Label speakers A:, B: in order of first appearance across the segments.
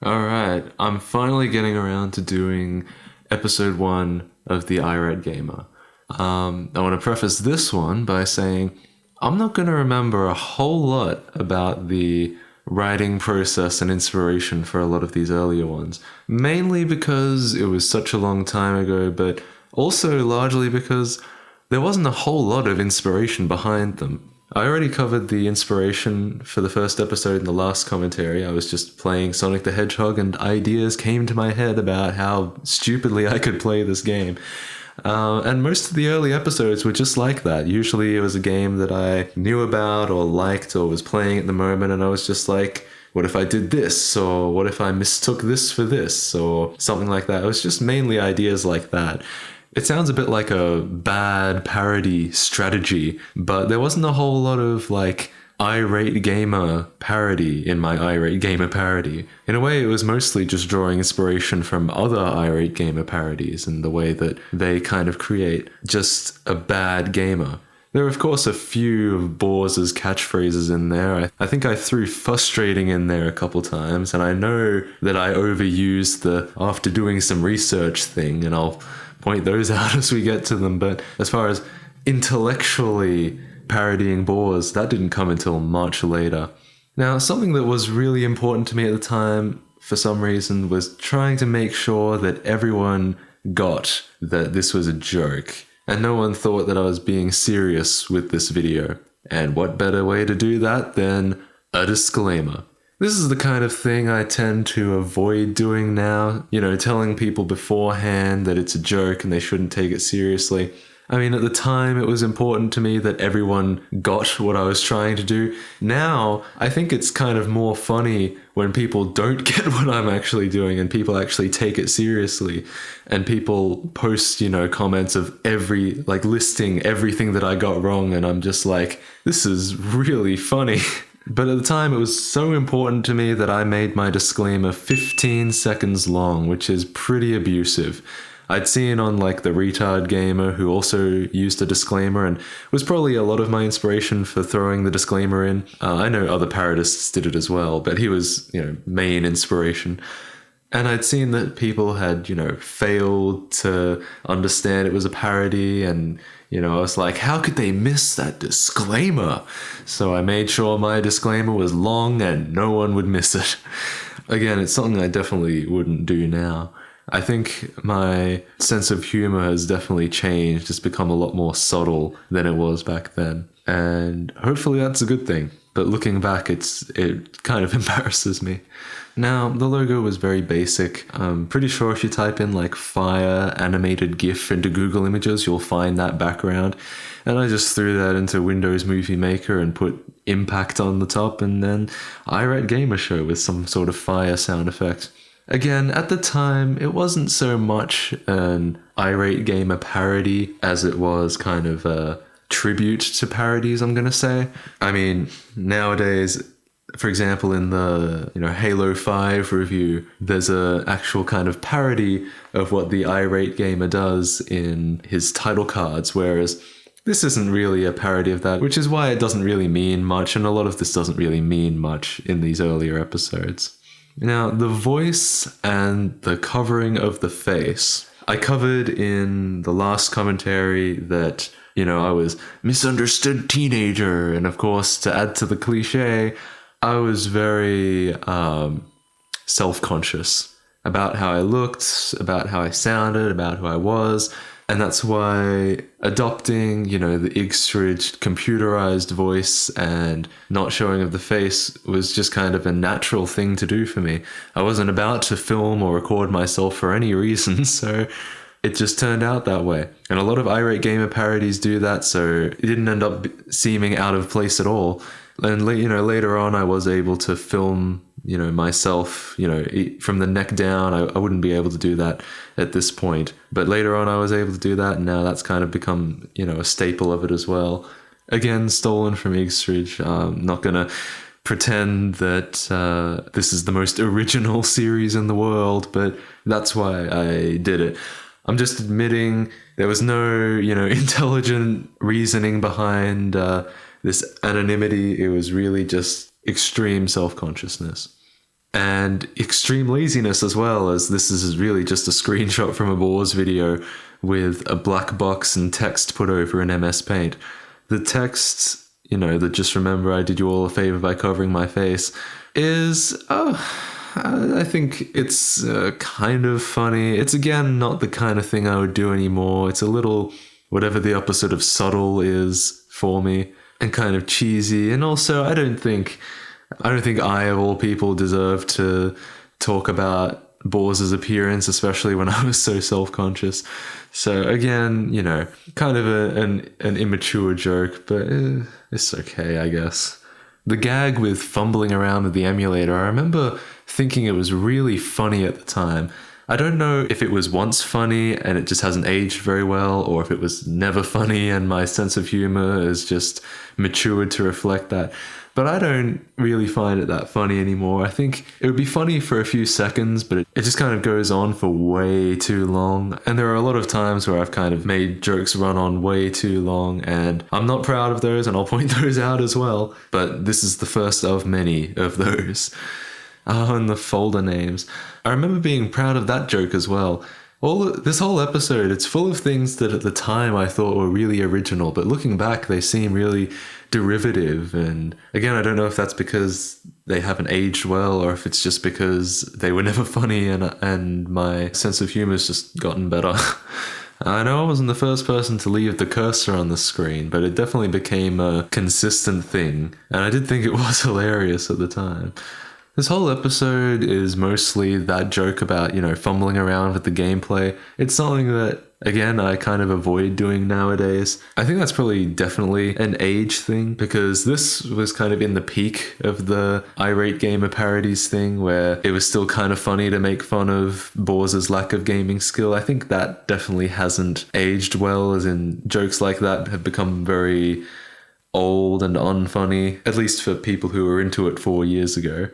A: All right, I'm finally getting around to doing episode 1 of the Irat Gamer. I want to preface this one by saying I'm not going to remember a whole lot about the writing process and inspiration for a lot of these earlier ones, mainly because it was such a long time ago, but also largely because there wasn't a whole lot of inspiration behind them. I already covered the inspiration for the first episode in the last commentary. I was just playing Sonic the Hedgehog and ideas came to my head about how stupidly I could play this game. And most of the early episodes were just like that. Usually it was a game that I knew about or liked or was playing at the moment, and I was just like, what if I did this? Or what if I mistook this for this? Or something like that. It was just mainly ideas like that. It sounds a bit like a bad parody strategy, but there wasn't a whole lot of like irate gamer parody in my irate gamer parody. In a way, it was mostly just drawing inspiration from other irate gamer parodies and the way that they kind of create just a bad gamer. There are, of course, a few of Borz's catchphrases in there. I think I threw frustrating in there a couple times, and I know that I overused the after doing some research thing, and I'll point those out as we get to them. But as far as intellectually parodying Borz, that didn't come until much later. Now, something that was really important to me at the time, for some reason, was trying to make sure that everyone got that this was a joke, and no one thought that I was being serious with this video. And what better way to do that than a disclaimer? This is the kind of thing I tend to avoid doing now, telling people beforehand that it's a joke and they shouldn't take it seriously. I mean, at the time, it was important to me that everyone got what I was trying to do. Now, I think it's kind of more funny when people don't get what I'm actually doing and people actually take it seriously. And people post, comments of listing everything that I got wrong. And I'm just like, this is really funny. But at the time, it was so important to me that I made my disclaimer 15 seconds long, which is pretty abusive. I'd seen on the Retard Gamer, who also used a disclaimer and was probably a lot of my inspiration for throwing the disclaimer in. I know other parodists did it as well, but he was, main inspiration. And I'd seen that people had, failed to understand it was a parody, and, I was like, how could they miss that disclaimer? So I made sure my disclaimer was long and no one would miss it. Again, it's something I definitely wouldn't do now. I think my sense of humor has definitely changed. It's become a lot more subtle than it was back then. And hopefully that's a good thing. But looking back, it kind of embarrasses me. Now, the logo was very basic. I'm pretty sure if you type in fire animated GIF into Google Images, you'll find that background. And I just threw that into Windows Movie Maker and put impact on the top, and then Irat Gamer Show with some sort of fire sound effect. Again, at the time, it wasn't so much an irate gamer parody as it was kind of a tribute to parodies, I'm going to say. I mean, nowadays, for example, in the Halo 5 review, there's a actual kind of parody of what the irate gamer does in his title cards, whereas this isn't really a parody of that, which is why it doesn't really mean much, and a lot of this doesn't really mean much in these earlier episodes. Now, the voice and the covering of the face, I covered in the last commentary that, I was misunderstood teenager. And of course, to add to the cliche, I was very self-conscious about how I looked, about how I sounded, about who I was. And that's why adopting, the Igstridge computerized voice and not showing of the face was just kind of a natural thing to do for me. I wasn't about to film or record myself for any reason, so it just turned out that way. And a lot of irate gamer parodies do that, so it didn't end up seeming out of place at all. And later on, I was able to film, myself, from the neck down. I wouldn't be able to do that at this point. But later on, I was able to do that, and now that's kind of become, a staple of it as well. Again, stolen from Igstridge. I'm not going to pretend that this is the most original series in the world, but that's why I did it. I'm just admitting there was no, intelligent reasoning behind this anonymity. It was really just extreme self-consciousness. and extreme laziness as well, as this is really just a screenshot from a Boars video with a black box and text put over in MS Paint. The text, that just remember I did you all a favor by covering my face, is, I think it's kind of funny. It's again not the kind of thing I would do anymore. It's a little, whatever the opposite of subtle is for me, and kind of cheesy. And also, I don't think I, of all people, deserve to talk about Boars' appearance, especially when I was so self-conscious. So again, kind of an immature joke, but it's okay, I guess. The gag with fumbling around with the emulator, I remember thinking it was really funny at the time. I don't know if it was once funny and it just hasn't aged very well, or if it was never funny and my sense of humor has just matured to reflect that. But I don't really find it that funny anymore. I think it would be funny for a few seconds, but it just kind of goes on for way too long. And there are a lot of times where I've kind of made jokes run on way too long, and I'm not proud of those, and I'll point those out as well. But this is the first of many of those. Oh, and the folder names. I remember being proud of that joke as well. This whole episode, it's full of things that at the time I thought were really original, but looking back, they seem really derivative. And again, I don't know if that's because they haven't aged well, or if it's just because they were never funny and my sense of humor has just gotten better. I know I wasn't the first person to leave the cursor on the screen, but it definitely became a consistent thing, and I did think it was hilarious at the time. This whole episode is mostly that joke about, fumbling around with the gameplay. It's something that, again, I kind of avoid doing nowadays. I think that's probably definitely an age thing, because this was kind of in the peak of the irate gamer parodies thing, where it was still kind of funny to make fun of Boars' lack of gaming skill. I think that definitely hasn't aged well, as in jokes like that have become very old and unfunny, at least for people who were into it 4 years ago.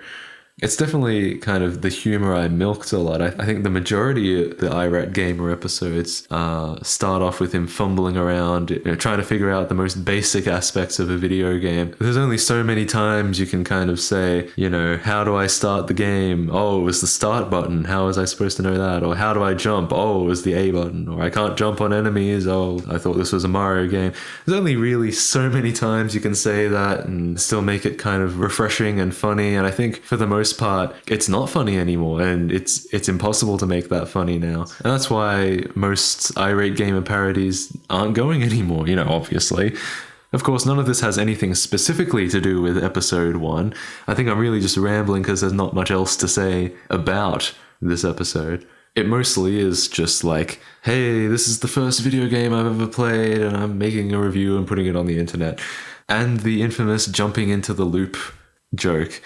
A: It's definitely kind of the humor I milked a lot. I think the majority of the Irat Gamer episodes start off with him fumbling around, trying to figure out the most basic aspects of a video game. There's only so many times you can kind of say, how do I start the game? Oh, it was the start button. How was I supposed to know that? Or how do I jump? Oh, it was the A button. Or I can't jump on enemies. Oh, I thought this was a Mario game. There's only really so many times you can say that and still make it kind of refreshing and funny. And I think for the most part, it's not funny anymore, and it's impossible to make that funny now. And that's why most irate gamer parodies aren't going anymore, obviously. Of course, none of this has anything specifically to do with episode 1. I think I'm really just rambling because there's not much else to say about this episode. It mostly is just like, hey, this is the first video game I've ever played, and I'm making a review and putting it on the internet. And the infamous jumping into the loop joke.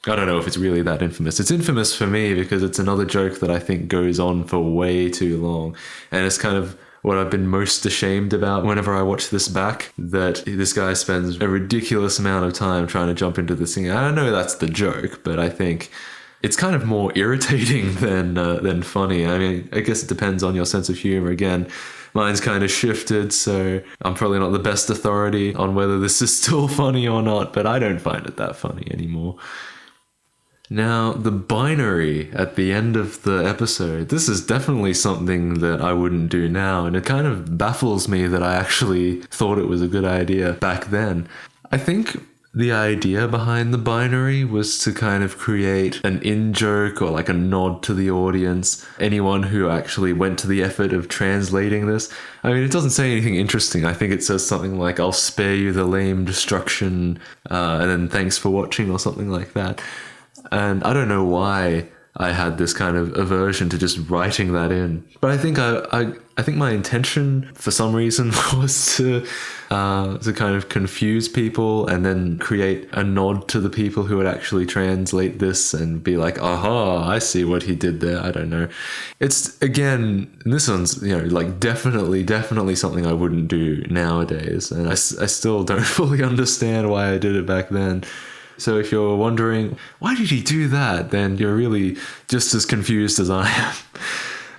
A: I don't know if it's really that infamous. It's infamous for me because it's another joke that I think goes on for way too long. And it's kind of what I've been most ashamed about whenever I watch this back, that this guy spends a ridiculous amount of time trying to jump into this thing. I don't know that's the joke, but I think it's kind of more irritating than funny. I mean, I guess it depends on your sense of humor. Again, mine's kind of shifted, so I'm probably not the best authority on whether this is still funny or not, but I don't find it that funny anymore. Now, the binary at the end of the episode, this is definitely something that I wouldn't do now, and it kind of baffles me that I actually thought it was a good idea back then. I think the idea behind the binary was to kind of create an in-joke or like a nod to the audience, anyone who actually went to the effort of translating this. I mean, it doesn't say anything interesting. I think it says something like, I'll spare you the lame destruction, and then thanks for watching, or something like that. And I don't know why I had this kind of aversion to just writing that in. But I think I think my intention for some reason was to kind of confuse people and then create a nod to the people who would actually translate this and be like, aha, I see what he did there. I don't know. It's, again, this one's, like definitely something I wouldn't do nowadays. And I still don't fully understand why I did it back then. So if you're wondering, why did he do that? Then you're really just as confused as I am.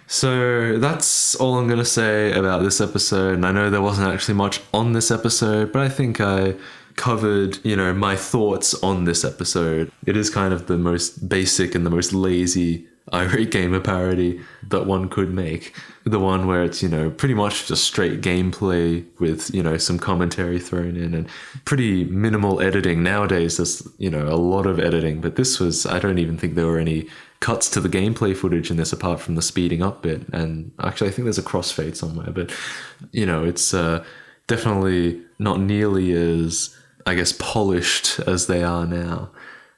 A: So that's all I'm going to say about this episode. And I know there wasn't actually much on this episode, but I think I covered, my thoughts on this episode. It is kind of the most basic and the most lazy Irate Gamer parody that one could make. The one where it's, pretty much just straight gameplay with, some commentary thrown in and pretty minimal editing. Nowadays, there's, a lot of editing, but this was, I don't even think there were any cuts to the gameplay footage in this apart from the speeding up bit. And actually, I think there's a crossfade somewhere, but, it's definitely not nearly as, I guess, polished as they are now.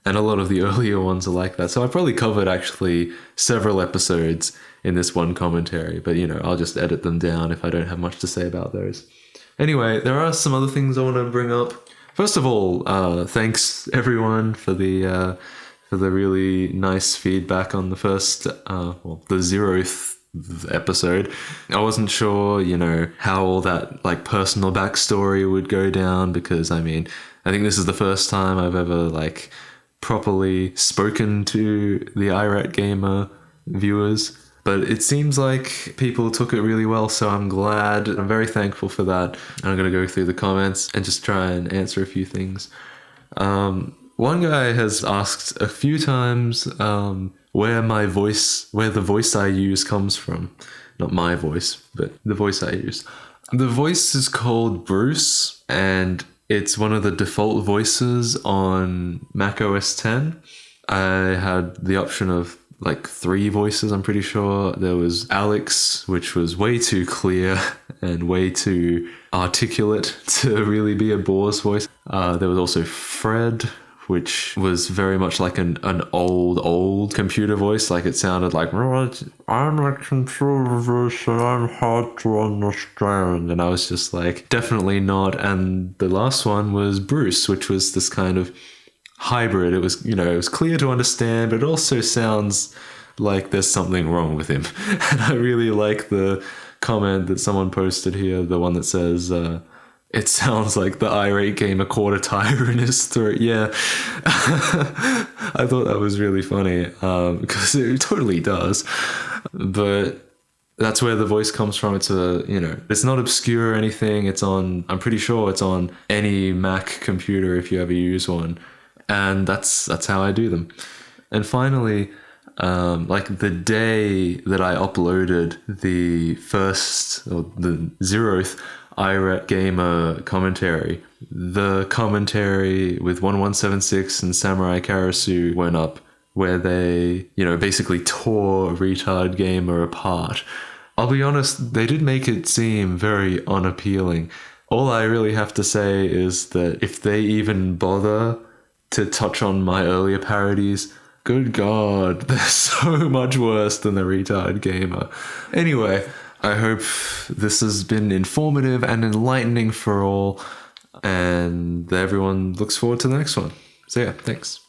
A: And a lot of the earlier ones are like that. So I probably covered actually several episodes in this one commentary, but I'll just edit them down if I don't have much to say about those. Anyway, there are some other things I want to bring up. First of all, thanks everyone for the really nice feedback on the first, the 0th episode. I wasn't sure, how all that like personal backstory would go down, because I think this is the first time I've ever like properly spoken to the Irat Gamer viewers, but it seems like people took it really well, so I'm glad. I'm very thankful for that. And I'm going to go through the comments and just try and answer a few things. One guy has asked a few times where the voice I use comes from. Not my voice, but the voice I use. The voice is called Bruce, and it's one of the default voices on Mac OS X. I had the option of like 3 voices, I'm pretty sure. There was Alex, which was way too clear and way too articulate to really be a Boar's voice. There was also Fred, which was very much like an old computer voice. Like it sounded like, I'm a computer voice and I'm hard to understand. And I was just like, definitely not. And the last one was Bruce, which was this kind of hybrid. It was, it was clear to understand, but it also sounds like there's something wrong with him. And I really like the comment that someone posted here, the one that says, it sounds like the Irate Gamer quarter tire in his throat. Yeah. I thought that was really funny, because it totally does. But that's where the voice comes from. It's it's not obscure or anything. I'm pretty sure it's on any Mac computer if you ever use one. And that's how I do them. And finally, like the day that I uploaded the first or the 0th Irat Gamer commentary, the commentary with 1176 and Samurai Karasu went up, where they, basically tore Retard Gamer apart. I'll be honest, they did make it seem very unappealing. All I really have to say is that if they even bother to touch on my earlier parodies, good God, they're so much worse than the Retard Gamer. Anyway, I hope this has been informative and enlightening for all, and everyone looks forward to the next one. So yeah, thanks.